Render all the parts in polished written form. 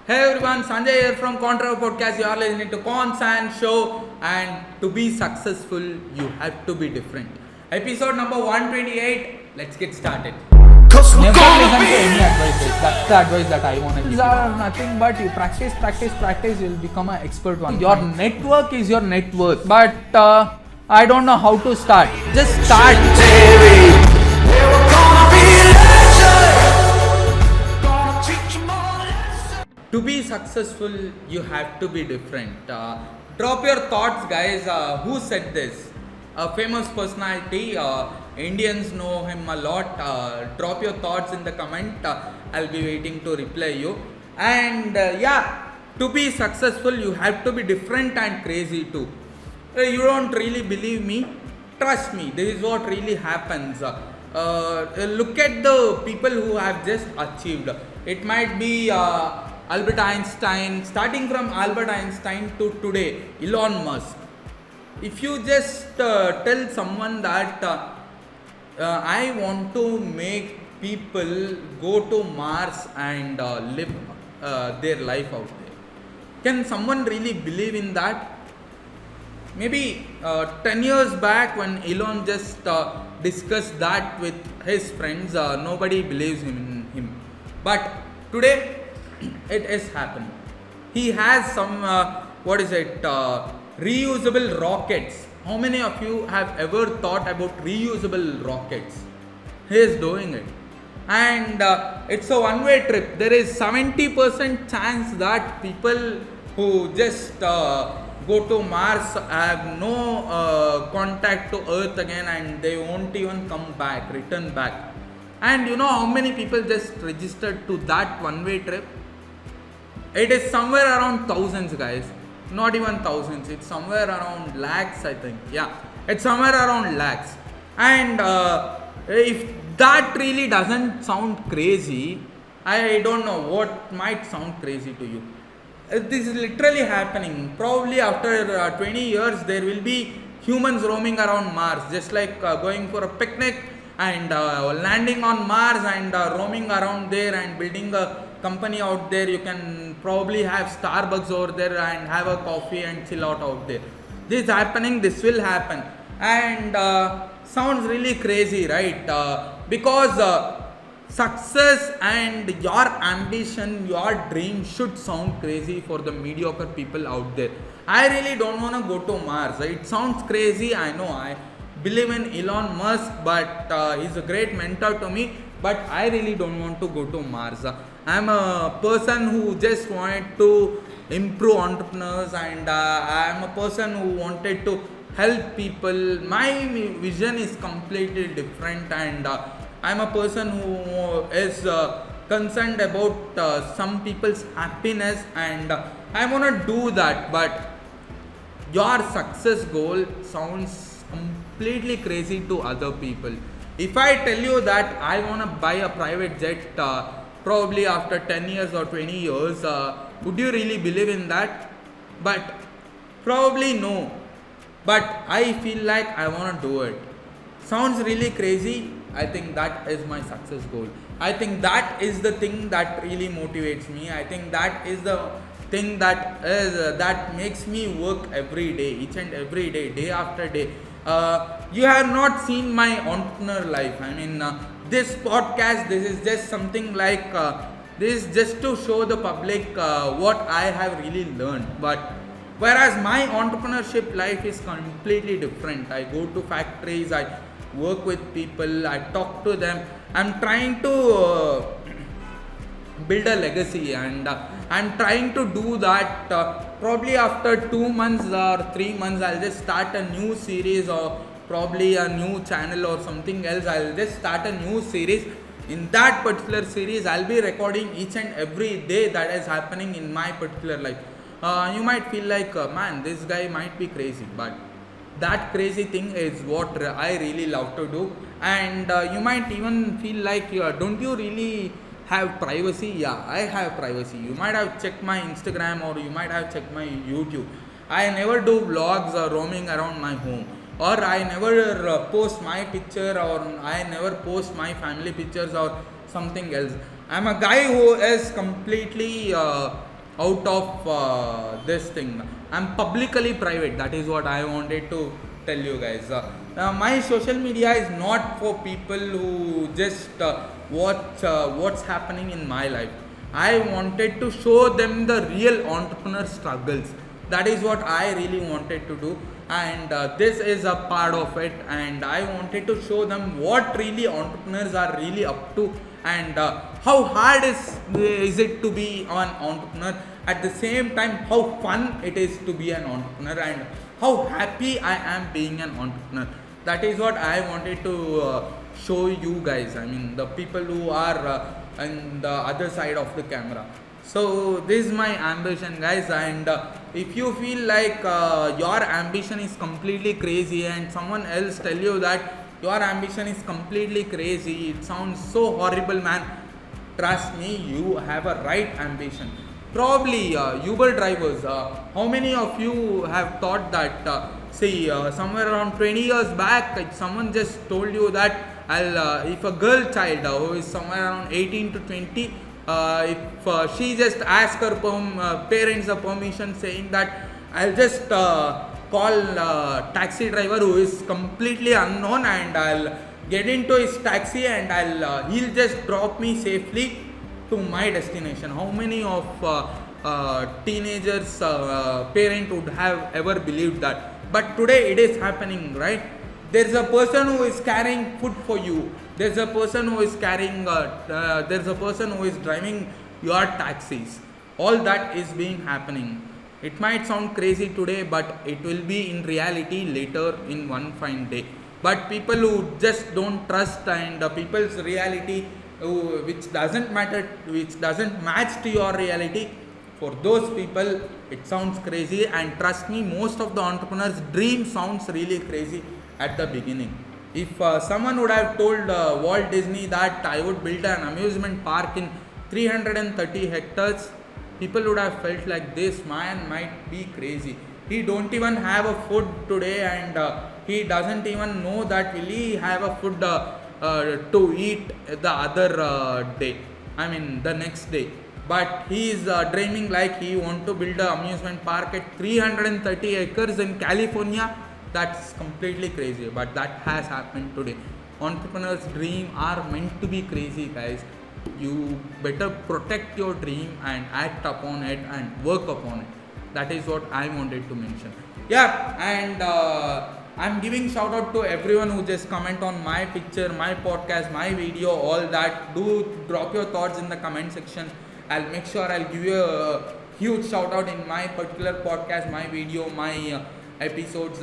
Hey everyone, Sanjay here from Contra Podcast. You are listening to Consan Show, and to be successful, you have to be different. Episode number 128. Let's get started. Never listen to any advices. That's the advice that I want to give. These are nothing but you practice, you'll become an expert one. Your network is your net worth. But I don't know how to start. Just start. To be successful, you have to be different. Drop your thoughts, guys. Who said this? A famous personality. Indians know him a lot. Drop your thoughts in the comment. I'll be waiting to reply you. And to be successful, you have to be different and crazy too. You don't really believe me? Trust me, this is what really happens. Look at the people who have just achieved. It might be Albert Einstein, starting from Albert Einstein to today, Elon Musk. If you just tell someone that I want to make people go to Mars and live their life out there, can someone really believe in that? Maybe 10 years back when Elon just discussed that with his friends, nobody believes in him. But today, it is happening. He has some, reusable rockets. How many of you have ever thought about reusable rockets? He is doing it. And it's a one-way trip. There is 70% chance that people who just go to Mars have no contact to Earth again, and they won't even return back. And you know how many people just registered to that one-way trip? It is somewhere around thousands, guys. Not even thousands. It's somewhere around lakhs, I think. Yeah, it's somewhere around lakhs. And if that really doesn't sound crazy, I don't know what might sound crazy to you. This is literally happening. Probably after 20 years, there will be humans roaming around Mars, just like going for a picnic and landing on Mars and roaming around there and building a company out there. You can probably have Starbucks over there and have a coffee and chill out there. This is happening. This will happen. And sounds really crazy, right? Because success and your ambition, your dream should sound crazy for the mediocre people out there. I really don't want to go to Mars. It sounds crazy, I know. I believe in Elon Musk, but he's a great mentor to me. But I really don't want to go to Mars. I'm a person who just wanted to improve entrepreneurs, and I'm a person who wanted to help people. My vision is completely different, and I'm a person who is concerned about some people's happiness, and I want to do that. But your success goal sounds completely crazy to other people. If I tell you that I want to buy a private jet probably after 10 years or 20 years, would you really believe in that? But probably no. But I feel like I want to do it. Sounds really crazy. I think that is my success goal. I think that is the thing that really motivates me. I think that is the thing that makes me work every day, each and every day, day after day. You have not seen my entrepreneur life. I mean, this podcast, this is just something like this is just to show the public what I have really learned. But whereas my entrepreneurship life is completely different. I go to factories, I work with people, I talk to them. I'm trying to build a legacy, and I'm trying to do that. Probably after 2 months or 3 months, I'll just start a new series, or probably a new channel or something else. I'll just start a new series. In that particular series, I'll be recording each and every day that is happening in my particular life. You might feel like, man, this guy might be crazy, but that crazy thing is what I really love to do. And you might even feel like, don't you really have privacy? Yeah, I have privacy. You might have checked my Instagram, or you might have checked my YouTube. I never do vlogs or roaming around my home, or I never post my picture, or I never post my family pictures or something else. I'm a guy who is completely out of this thing. I'm publicly private. That is what I wanted to tell you guys. My social media is not for people who just watch what's happening in my life. I wanted to show them the real entrepreneur struggles. That is what I really wanted to do, and this is a part of it. And I wanted to show them what really entrepreneurs are really up to, and how hard is it to be an entrepreneur. At the same time, how fun it is to be an entrepreneur, and how happy I am being an entrepreneur. That is what I wanted to show you guys. I mean, the people who are on the other side of the camera. So this is my ambition, guys. And if you feel like your ambition is completely crazy, and someone else tell you that your ambition is completely crazy, it sounds so horrible, man. Trust me, you have a right ambition. Probably Uber drivers. How many of you have thought that? Somewhere around 20 years back, if someone just told you that if a girl child who is somewhere around 18 to 20, if she just ask her parents a permission, saying that I'll just call taxi driver who is completely unknown, and I'll get into his taxi, and he'll just drop me safely to my destination. How many of teenagers parent would have ever believed that? But today it is happening, right? There's a person who is carrying food for you. There's a person who is carrying there's a person who is driving your taxis. All that is being happening. It might sound crazy today, but it will be in reality later in one fine day. But people who just don't trust, and people's reality which doesn't matter, which doesn't match to your reality, for those people it sounds crazy. And trust me, most of the entrepreneurs dream sounds really crazy at the beginning. If someone would have told Walt Disney that I would build an amusement park in 330 hectares, people would have felt like this man might be crazy. He don't even have a food today, and he doesn't even know that will he have a food to eat the other day, I mean the next day. But he is dreaming like he want to build an amusement park at 330 acres in California. That's completely crazy, but that has happened today. Entrepreneurs' dream are meant to be crazy, guys. You better protect your dream and act upon it and work upon it. That is what I wanted to mention. Yeah, and I'm giving shout out to everyone who just comment on my picture, my podcast, my video, all that. Do drop your thoughts in the comment section. I'll make sure I'll give you a huge shout out in my particular podcast, my video, my episodes.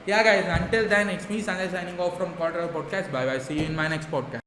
Yeah, guys, until then, it's me, Sanjay, signing off from Quarter Podcast. Bye bye. See you in my next podcast.